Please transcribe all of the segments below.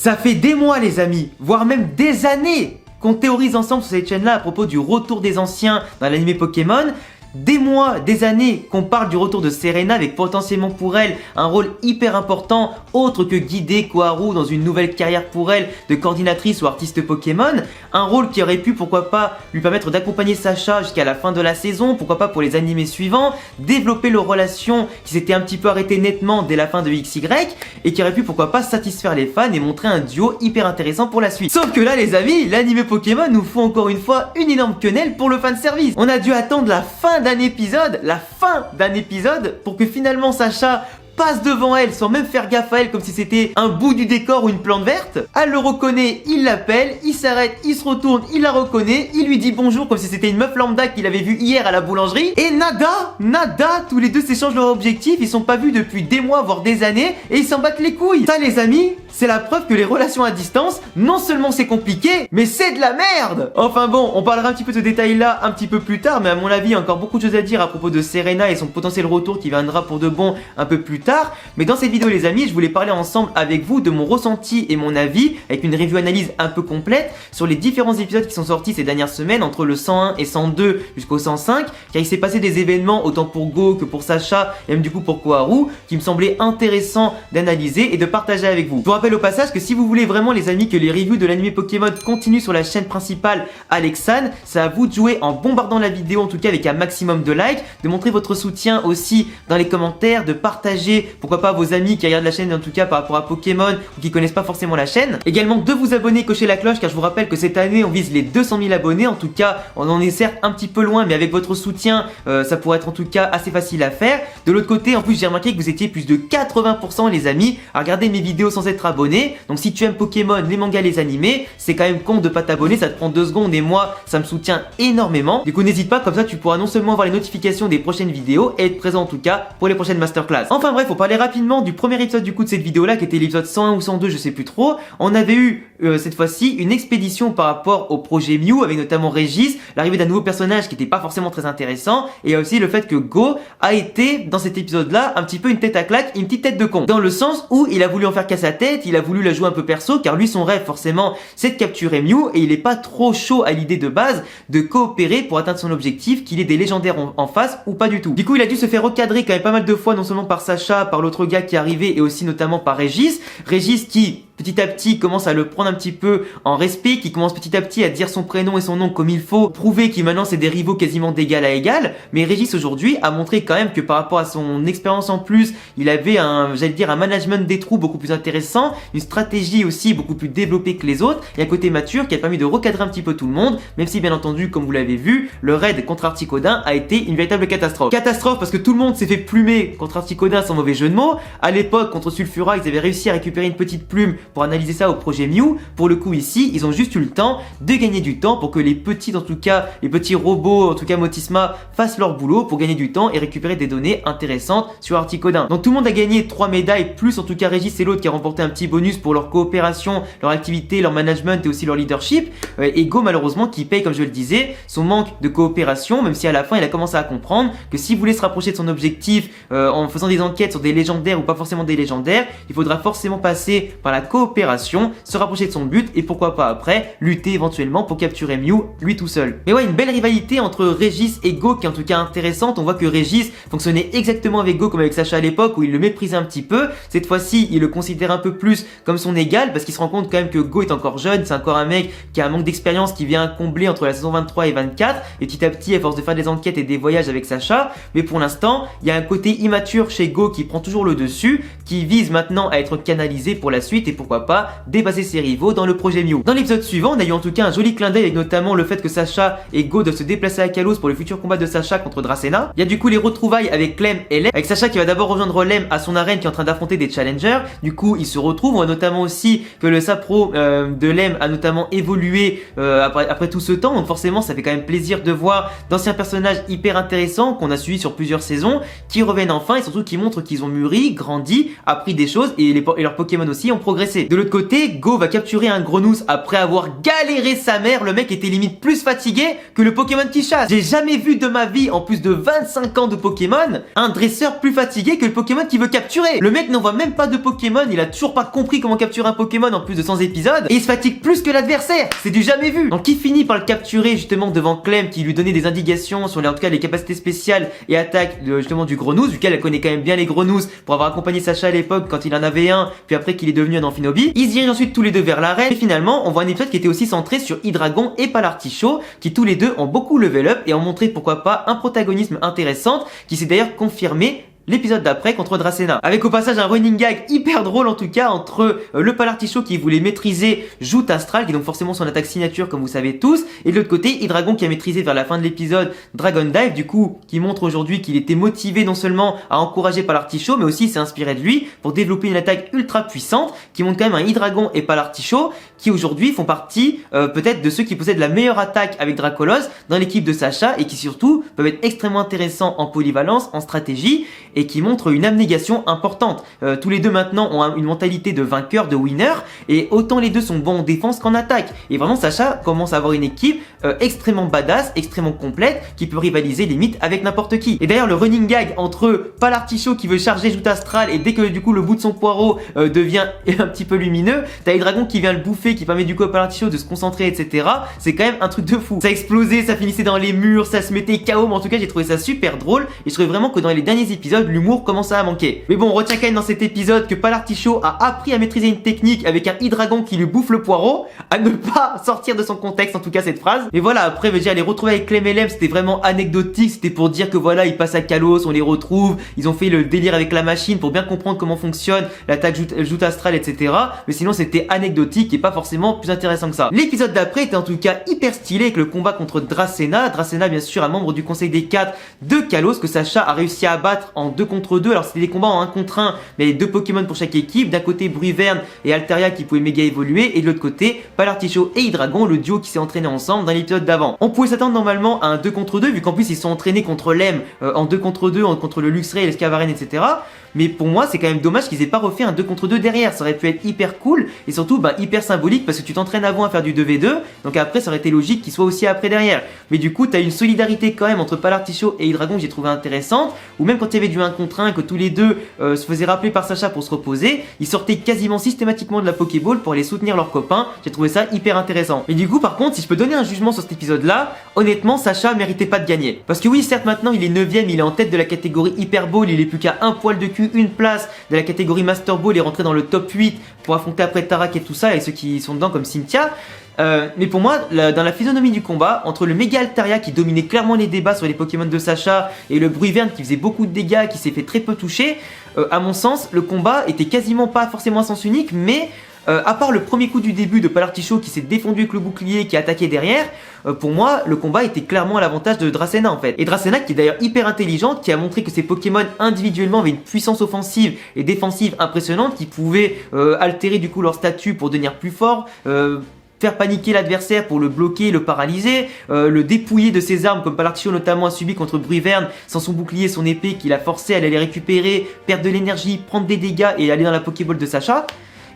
Ça fait des mois les amis, voire même des années qu'on théorise ensemble sur cette chaîne-là à propos du retour des anciens dans l'anime Pokémon. Des mois, des années qu'on parle du retour de Serena avec potentiellement pour elle un rôle hyper important autre que guider Koharu dans une nouvelle carrière pour elle de coordinatrice ou artiste Pokémon. Un rôle qui aurait pu pourquoi pas lui permettre d'accompagner Sacha jusqu'à la fin de la saison, pourquoi pas pour les animés suivants, développer leur relation qui s'était un petit peu arrêtée nettement dès la fin de XY et qui aurait pu pourquoi pas satisfaire les fans et montrer un duo hyper intéressant pour la suite. Sauf que là les amis, l'anime Pokémon nous faut encore une fois une énorme quenelle pour le fanservice. On a dû attendre la fin d'un épisode pour que finalement Sacha passe devant elle sans même faire gaffe à elle comme si c'était un bout du décor ou une plante verte. Elle le reconnaît, il l'appelle, il s'arrête, il se retourne, il la reconnaît, il lui dit bonjour comme si c'était une meuf lambda qu'il avait vue hier à la boulangerie. Et nada, tous les deux s'échangent leur objectif, ils sont pas vus depuis des mois voire des années et ils s'en battent les couilles. Ça les amis, c'est la preuve que les relations à distance, non seulement c'est compliqué, mais c'est de la merde. Enfin bon, on parlera un petit peu de ce détail là un petit peu plus tard, mais à mon avis il y a encore beaucoup de choses à dire à propos de Serena et son potentiel retour qui viendra pour de bon un peu plus tard. Mais dans cette vidéo les amis, je voulais parler ensemble avec vous de mon ressenti et mon avis avec une review analyse un peu complète sur les différents épisodes qui sont sortis ces dernières semaines entre le 101 et 102 jusqu'au 105, car il s'est passé des événements autant pour Go que pour Sacha et même du coup pour Koharu qui me semblaient intéressants d'analyser et de partager avec vous. Je vous rappelle au passage que si vous voulez vraiment les amis que les reviews de l'anime Pokémon continuent sur la chaîne principale Alexan, c'est à vous de jouer en bombardant la vidéo en tout cas avec un maximum de likes, de montrer votre soutien aussi dans les commentaires, de partager pourquoi pas vos amis qui regardent la chaîne en tout cas par rapport à Pokémon ou qui connaissent pas forcément la chaîne. Également de vous abonner, cocher la cloche car je vous rappelle que cette année on vise les 200 000 abonnés. En tout cas on en est certes un petit peu loin mais avec votre soutien ça pourrait être en tout cas assez facile à faire. De l'autre côté en plus j'ai remarqué que vous étiez plus de 80% les amis à regarder mes vidéos sans être abonné. Donc si tu aimes Pokémon, les mangas, les animés, c'est quand même con de pas t'abonner, ça te prend 2 secondes et moi ça me soutient énormément. Du coup n'hésite pas, comme ça tu pourras non seulement avoir les notifications des prochaines vidéos et être présent en tout cas pour les prochaines masterclass. Enfin bref, faut parler rapidement du premier épisode du coup de cette vidéo là qui était l'épisode 101 ou 102 je sais plus trop. On avait eu cette fois-ci une expédition par rapport au projet Mew avec notamment Régis, l'arrivée d'un nouveau personnage qui n'était pas forcément très intéressant et aussi le fait que Go a été dans cet épisode là un petit peu une tête à claque, une petite tête de con dans le sens où il a voulu en faire qu'à sa tête, il a voulu la jouer un peu perso car lui son rêve forcément c'est de capturer Mew et il est pas trop chaud à l'idée de base de coopérer pour atteindre son objectif, qu'il ait des légendaires en face ou pas du tout. Du coup il a dû se faire recadrer quand même pas mal de fois non seulement par Sacha, par l'autre gars qui est arrivé et aussi notamment par Régis qui petit à petit commence à le prendre un petit peu en respect, qui commence petit à petit à dire son prénom et son nom comme il faut, prouver qu'il maintenant c'est des rivaux quasiment d'égal à égal. Mais Régis aujourd'hui a montré quand même que par rapport à son expérience en plus, il avait un management des trous beaucoup plus intéressant, une stratégie aussi beaucoup plus développée que les autres et un côté mature qui a permis de recadrer un petit peu tout le monde, même si bien entendu comme vous l'avez vu, le raid contre Articodin a été une véritable catastrophe. Catastrophe parce que tout le monde s'est fait plumer contre Articodin sans mauvais jeu de mots. À l'époque contre Sulfura ils avaient réussi à récupérer une petite plume pour analyser ça au projet Mew. Pour le coup ici, ils ont juste eu le temps de gagner du temps pour que les petits, en tout cas, les petits robots, en tout cas Motisma, fassent leur boulot pour gagner du temps et récupérer des données intéressantes sur Articodin. Donc tout le monde a gagné 3 médailles, plus en tout cas Régis et l'autre qui a remporté un petit bonus pour leur coopération, leur activité, leur management et aussi leur leadership. Et Go malheureusement qui paye, comme je le disais, son manque de coopération, même si à la fin il a commencé à comprendre que s'il voulait se rapprocher de son objectif en faisant des enquêtes sur des légendaires ou pas forcément des légendaires, il faudra forcément passer par la coopération, se rapprocher de son but et pourquoi pas après lutter éventuellement pour capturer Mew lui tout seul. Mais ouais, une belle rivalité entre Régis et Go qui est en tout cas intéressante. On voit que Régis fonctionnait exactement avec Go comme avec Sacha à l'époque où il le méprisait un petit peu. Cette fois-ci il le considère un peu plus comme son égal parce qu'il se rend compte quand même que Go est encore jeune, c'est encore un mec qui a un manque d'expérience qui vient combler entre la saison 23 et 24 et petit à petit à force de faire des enquêtes et des voyages avec Sacha. Mais pour l'instant il y a un côté immature chez Go qui prend toujours le dessus, qui vise maintenant à être canalisé pour la suite et pourquoi pas dépasser ses rivaux dans le projet Mew. Dans l'épisode suivant, on a eu en tout cas un joli clin d'œil avec notamment le fait que Sacha et Go doivent se déplacer à Kalos pour le futur combat de Sacha contre Dracena. Il y a du coup les retrouvailles avec Clem et Lem, avec Sacha qui va d'abord rejoindre Lem à son arène qui est en train d'affronter des challengers. Du coup, ils se retrouvent. On voit notamment aussi que le Sapro de Lem a notamment évolué après tout ce temps. Donc forcément, ça fait quand même plaisir de voir d'anciens personnages hyper intéressants qu'on a suivis sur plusieurs saisons qui reviennent enfin et surtout qui montrent qu'ils ont mûri, grandi, appris des choses et leurs Pokémon aussi ont progressé. passer. De l'autre côté, Go va capturer un Grenousse après avoir galéré sa mère. Le mec était limite plus fatigué que le Pokémon qui chasse. J'ai jamais vu de ma vie, en plus de 25 ans de Pokémon, un dresseur plus fatigué que le Pokémon qui veut capturer. Le mec n'envoie même pas de Pokémon, il a toujours pas compris comment capturer un Pokémon en plus de 100 épisodes, et il se fatigue plus que l'adversaire. C'est du jamais vu. Donc il finit par le capturer justement devant Clem qui lui donnait des indications sur en tout cas les capacités spéciales et attaques justement du Grenousse, vu qu'elle elle connaît quand même bien les Grenousse pour avoir accompagné Sacha à l'époque quand il en avait un, puis après qu'il est devenu un Amphinobi. Ils se dirigent ensuite tous les deux vers l'arène, et finalement on voit un épisode qui était aussi centré sur Hydreigon et Palartichaut, qui tous les deux ont beaucoup level up et ont montré pourquoi pas un protagonisme intéressant, qui s'est d'ailleurs confirmé l'épisode d'après contre Dracena. Avec au passage un running gag hyper drôle en tout cas entre le Palartichaut qui voulait maîtriser Joute Astral, qui est donc forcément son attaque signature comme vous savez tous, et de l'autre côté Hydreigon qui a maîtrisé vers la fin de l'épisode Dragon Dive, du coup qui montre aujourd'hui qu'il était motivé non seulement à encourager Palartichaut mais aussi s'est inspiré de lui pour développer une attaque ultra puissante, qui montre quand même un Hydreigon et Palartichaut qui aujourd'hui font partie peut-être de ceux qui possèdent la meilleure attaque avec Dracolos dans l'équipe de Sacha, et qui surtout peuvent être extrêmement intéressants en polyvalence, en stratégie, et qui montrent une abnégation importante. Tous les deux maintenant ont une mentalité de vainqueur, de winner, et autant les deux sont bons en défense qu'en attaque. Et vraiment Sacha commence à avoir une équipe extrêmement badass, extrêmement complète, qui peut rivaliser limite avec n'importe qui. Et d'ailleurs le running gag entre Palartichaut qui veut charger Joute Astral, et dès que du coup le bout de son poireau devient un petit peu lumineux, t'as Hydreigon qui vient le bouffer, qui permet du coup à Palartichaut de se concentrer, etc. C'est quand même un truc de fou. Ça explosait, ça finissait dans les murs, ça se mettait KO, mais en tout cas j'ai trouvé ça super drôle, et je trouvais vraiment que dans les derniers épisodes l'humour commençait à manquer. Mais bon, on retient quand même dans cet épisode que Palartichaut a appris à maîtriser une technique avec un Hydreigon qui lui bouffe le poireau, à ne pas sortir de son contexte en tout cas cette phrase. Et voilà, après déjà les retrouver avec Clem et Lem, c'était vraiment anecdotique, c'était pour dire que voilà, ils passent à Kalos, on les retrouve, ils ont fait le délire avec la machine pour bien comprendre comment fonctionne l'attaque Joute Astral, etc. Mais sinon c'était anecdotique et pas forcément plus intéressant que ça. L'épisode d'après était en tout cas hyper stylé avec le combat contre Dracena. Dracena bien sûr un membre du conseil des 4 de Kalos que Sacha a réussi à abattre en 2 contre 2. Alors c'était des combats en 1 contre 1, mais 2 Pokémon pour chaque équipe. D'un côté Bruyverne et Altaria qui pouvaient méga évoluer, et de l'autre côté Palartichaut et Hydreigon, le duo qui s'est entraîné ensemble dans l'épisode d'avant. On pouvait s'attendre normalement à un 2 contre 2 vu qu'en plus ils sont entraînés contre Lem en 2 contre 2, contre le Luxray et l'Escavaren, etc. Mais pour moi c'est quand même dommage qu'ils aient pas refait un 2 contre 2 derrière. Ça aurait pu être hyper cool et surtout hyper symbolique, parce que tu t'entraînes avant à faire du 2v2, donc après ça aurait été logique qu'il soit aussi après derrière. Mais du coup t'as une solidarité quand même entre Palartichaut et Hydreigon que j'ai trouvé intéressante, ou même quand il y avait du 1 contre 1 que tous les deux se faisaient rappeler par Sacha pour se reposer, ils sortaient quasiment systématiquement de la Pokéball pour aller soutenir leurs copains. J'ai trouvé ça hyper intéressant. Mais du coup par contre, si je peux donner un jugement sur cet épisode là, honnêtement Sacha méritait pas de gagner. Parce que oui certes maintenant il est 9ème, il est en tête de la catégorie Hyper Ball, il est plus qu'à un poil de cul, une place de la catégorie Master Ball, et rentré dans le top 8 pour affronter après Tarak et tout ça, et ceux qui sont dedans comme Cynthia. Mais pour moi, dans la physionomie du combat, entre le Mega Altaria qui dominait clairement les débats sur les Pokémon de Sacha et le Bruyverne qui faisait beaucoup de dégâts, qui s'est fait très peu toucher, à mon sens, le combat était quasiment pas forcément à sens unique, mais à part le premier coup du début de Palartichaut qui s'est défendu avec le bouclier, qui a attaqué derrière, pour moi le combat était clairement à l'avantage de Dracena en fait. Et Dracena qui est d'ailleurs hyper intelligente, qui a montré que ses Pokémon individuellement avaient une puissance offensive et défensive impressionnante, qui pouvaient altérer du coup leur statut pour devenir plus fort, faire paniquer l'adversaire pour le bloquer, le paralyser, le dépouiller de ses armes comme Palartichaut notamment a subi contre Bruyverne, sans son bouclier, son épée, qui l'a forcé à aller les récupérer, perdre de l'énergie, prendre des dégâts et aller dans la Pokéball de Sacha.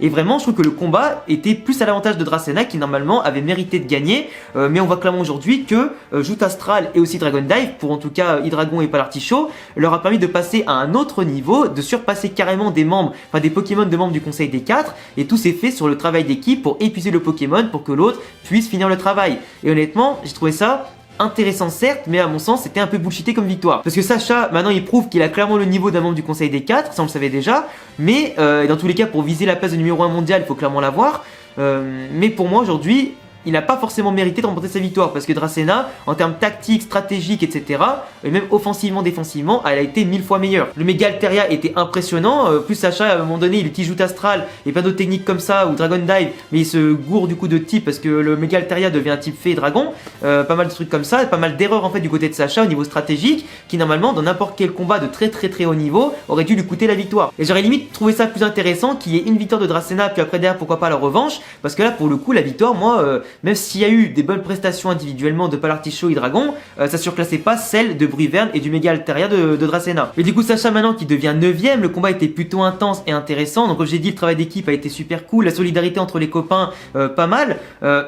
Et vraiment, je trouve que le combat était plus à l'avantage de Dracena, qui normalement avait mérité de gagner. Mais on voit clairement aujourd'hui que Joute Astral et aussi Dragon Dive, pour en tout cas Hydreigon et Palartichaut, leur a permis de passer à un autre niveau, de surpasser carrément des membres, enfin des Pokémon de membres du Conseil des 4. Et tout s'est fait sur le travail d'équipe pour épuiser le Pokémon pour que l'autre puisse finir le travail. Et honnêtement, j'ai trouvé ça intéressant certes, mais à mon sens c'était un peu bullshité comme victoire. Parce que Sacha, maintenant il prouve qu'il a clairement le niveau d'un membre du Conseil des 4, ça on le savait déjà, mais dans tous les cas pour viser la place de numéro 1 mondial, il faut clairement l'avoir. Mais pour moi aujourd'hui, il n'a pas forcément mérité de remporter sa victoire, parce que Dracena, en termes tactiques, stratégiques, etc., et même offensivement, défensivement, elle a été 1000 fois meilleure. Le Mega Altaria était impressionnant, plus Sacha, à un moment donné, il utilise Joute Astral et plein d'autres techniques comme ça, ou Dragon Dive, mais il se gourre du coup de type, parce que le Mega Altaria devient un type fée et dragon, pas mal de trucs comme ça, pas mal d'erreurs en fait du côté de Sacha au niveau stratégique, qui normalement, dans n'importe quel combat de très haut niveau, aurait dû lui coûter la victoire. Et j'aurais limite trouvé ça plus intéressant qu'il y ait une victoire de Dracena, puis après derrière, pourquoi pas la revanche, parce que là, pour le coup, la victoire, moi, même s'il y a eu des bonnes prestations individuellement de Pal Artichaut et Dragon, ça surclassait pas celle de Bruyverne et du Méga Altaria de Dracena. Et du coup Sacha maintenant qui devient 9ème, le combat était plutôt intense et intéressant, donc comme j'ai dit le travail d'équipe a été super cool, la solidarité entre les copains pas mal,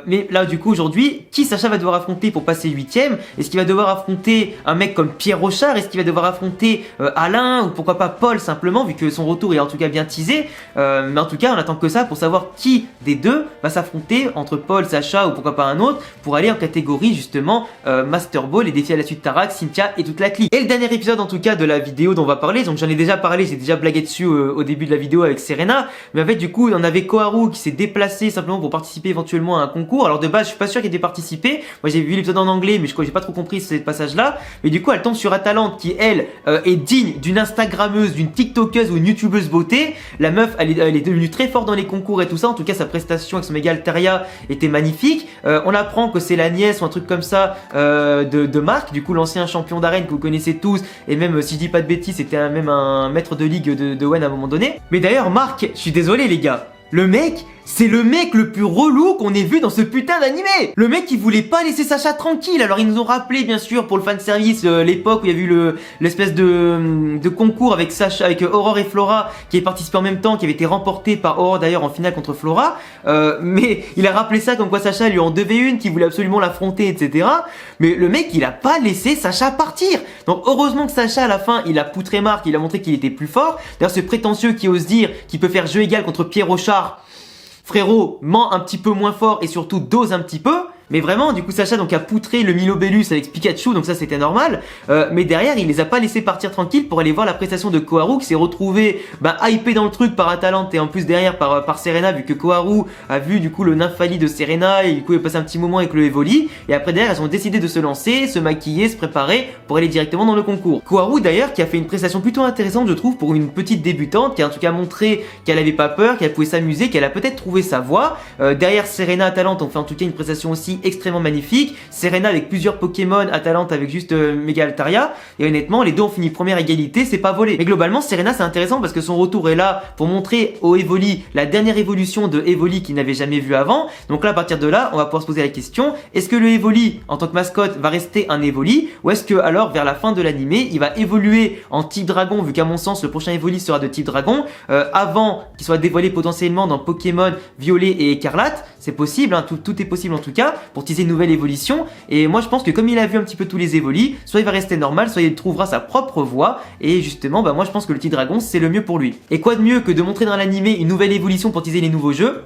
mais là du coup aujourd'hui, qui Sacha va devoir affronter pour passer 8ème? Est-ce qu'il va devoir affronter un mec comme Pierre Rochard? Est-ce qu'il va devoir affronter Alain ou pourquoi pas Paul simplement, vu que son retour est en tout cas bien teasé, mais en tout cas on attend que ça pour savoir qui des deux va s'affronter entre Paul, Sacha ou pourquoi pas un autre pour aller en catégorie justement Master Ball et défier à la suite Tarak, Cynthia et toute la clique. Et le dernier épisode en tout cas de la vidéo dont on va parler, donc j'en ai déjà parlé, j'ai déjà blagué dessus au début de la vidéo avec Serena, mais en fait du coup on avait Koharu qui s'est déplacé simplement pour participer éventuellement à un concours. Alors de base je suis pas sûr qu'il ait participé, moi j'ai vu l'épisode en anglais mais je crois que j'ai pas trop compris ce passage là, mais du coup elle tombe sur Atalante qui elle est digne d'une instagrammeuse, d'une tiktokeuse ou une youtubeuse beauté. La meuf elle est devenue très forte dans les concours et tout ça, en tout cas sa prestation avec son Méga Altaria était magnifique. On apprend que c'est la nièce ou un truc comme ça de Marc, du coup l'ancien champion d'arène que vous connaissez tous, et même si je dis pas de bêtises c'était même un maître de ligue de Wen à un moment donné. Mais d'ailleurs Marc, je suis désolé les gars, le mec, c'est le mec le plus relou qu'on ait vu dans ce putain d'animé. Le mec qui voulait pas laisser Sacha tranquille. Alors ils nous ont rappelé bien sûr pour le fanservice l'époque où il y a eu l'espèce de concours avec Sacha, avec Aurore et Flora qui est participé en même temps, qui avait été remporté par Aurore d'ailleurs en finale contre Flora. Mais il a rappelé ça comme quoi Sacha lui en devait une, qu'il voulait absolument l'affronter, etc. Mais le mec il a pas laissé Sacha partir. Donc heureusement que Sacha à la fin il a poutré Marc, il a montré qu'il était plus fort. D'ailleurs ce prétentieux qui ose dire qu'il peut faire jeu égal contre Pierre Rochard, frérot, ment un petit peu moins fort et surtout dose un petit peu. Mais vraiment, du coup, Sacha donc a poutré le Milobellus avec Pikachu, donc ça c'était normal. Mais derrière, il les a pas laissés partir tranquilles pour aller voir la prestation de Koharu qui s'est retrouvé hypé dans le truc par Atalante et en plus derrière par Serena, vu que Koharu a vu du coup le Nymphali de Serena et du coup il a passé un petit moment avec le Evoli. Et après derrière, elles ont décidé de se lancer, se maquiller, se préparer pour aller directement dans le concours. Koharu d'ailleurs qui a fait une prestation plutôt intéressante je trouve pour une petite débutante, qui a en tout cas montré qu'elle avait pas peur, qu'elle pouvait s'amuser, qu'elle a peut-être trouvé sa voie. Derrière Serena, Atalante ont fait en tout cas une prestation aussi extrêmement magnifique. Serena avec plusieurs Pokémon, Atalante avec juste Méga Altaria, et honnêtement les deux ont fini première égalité, c'est pas volé. Mais globalement Serena c'est intéressant parce que son retour est là pour montrer au Evoli la dernière évolution de Evoli qu'il n'avait jamais vu avant. Donc là à partir de là on va pouvoir se poser la question, est-ce que le Evoli en tant que mascotte va rester un Evoli, ou est-ce que alors vers la fin de l'animé il va évoluer en type dragon, vu qu'à mon sens le prochain Evoli sera de type dragon, avant qu'il soit dévoilé potentiellement dans Pokémon Violet et Écarlate. C'est possible, hein, tout est possible en tout cas pour teaser une nouvelle évolution. Et moi je pense que comme il a vu un petit peu tous les évolis, soit il va rester normal, soit il trouvera sa propre voie. Et justement moi je pense que le type dragon c'est le mieux pour lui. Et quoi de mieux que de montrer dans l'animé une nouvelle évolution pour teaser les nouveaux jeux?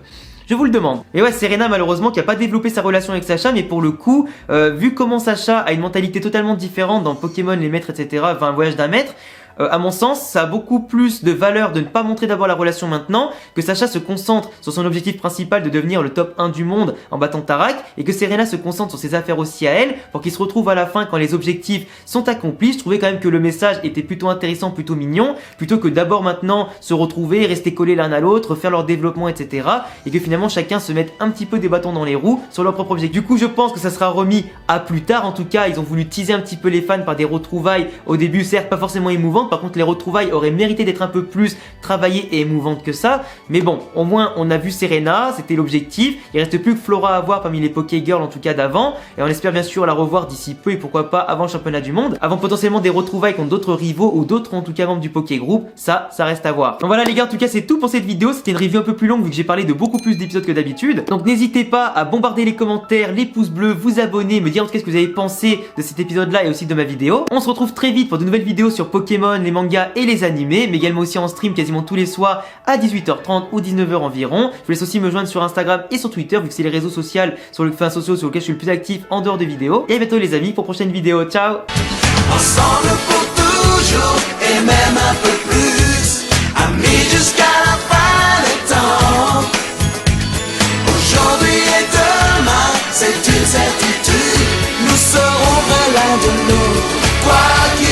Je vous le demande. Et ouais, Serena malheureusement qui a pas développé sa relation avec Sacha, mais pour le coup, vu comment Sacha a une mentalité totalement différente dans Pokémon, les maîtres, etc., enfin un voyage d'un maître, à mon sens, ça a beaucoup plus de valeur de ne pas montrer d'abord la relation maintenant, que Sacha se concentre sur son objectif principal de devenir le top 1 du monde en battant Tarak, et que Serena se concentre sur ses affaires aussi à elle, pour qu'ils se retrouvent à la fin quand les objectifs sont accomplis. Je trouvais quand même que le message était plutôt intéressant, plutôt mignon, plutôt que d'abord maintenant se retrouver, rester collés l'un à l'autre, faire leur développement, etc. Et que finalement chacun se mette un petit peu des bâtons dans les roues sur leur propre objectif. Du coup, je pense que ça sera remis à plus tard. En tout cas, ils ont voulu teaser un petit peu les fans par des retrouvailles au début, certes pas forcément émouvantes. Par contre, les retrouvailles auraient mérité d'être un peu plus travaillées et émouvantes que ça. Mais bon, au moins on a vu Serena, c'était l'objectif. Il reste plus que Flora à voir parmi les Pokégirls en tout cas d'avant. Et on espère bien sûr la revoir d'ici peu et pourquoi pas avant le championnat du monde. Avant potentiellement des retrouvailles contre d'autres rivaux ou d'autres en tout cas membres du Poké Group. Ça reste à voir. Donc voilà les gars, en tout cas c'est tout pour cette vidéo. C'était une review un peu plus longue vu que j'ai parlé de beaucoup plus d'épisodes que d'habitude. Donc n'hésitez pas à bombarder les commentaires, les pouces bleus, vous abonner, me dire en tout cas ce que vous avez pensé de cet épisode là et aussi de ma vidéo. On se retrouve très vite pour de nouvelles vidéos sur Pokémon, les mangas et les animés, mais également aussi en stream quasiment tous les soirs à 18h30 ou 19h environ. Je vous laisse aussi me joindre sur Instagram et sur Twitter vu que c'est les réseaux sociaux sur lesquels je suis le plus actif en dehors de vidéos. Et à bientôt les amis pour prochaine vidéo. Ciao. Ensemble pour toujours et même un peu plus, amis jusqu'à la fin des temps. Aujourd'hui et demain, c'est une certitude, nous serons l'un de l'autre, quoi qu'il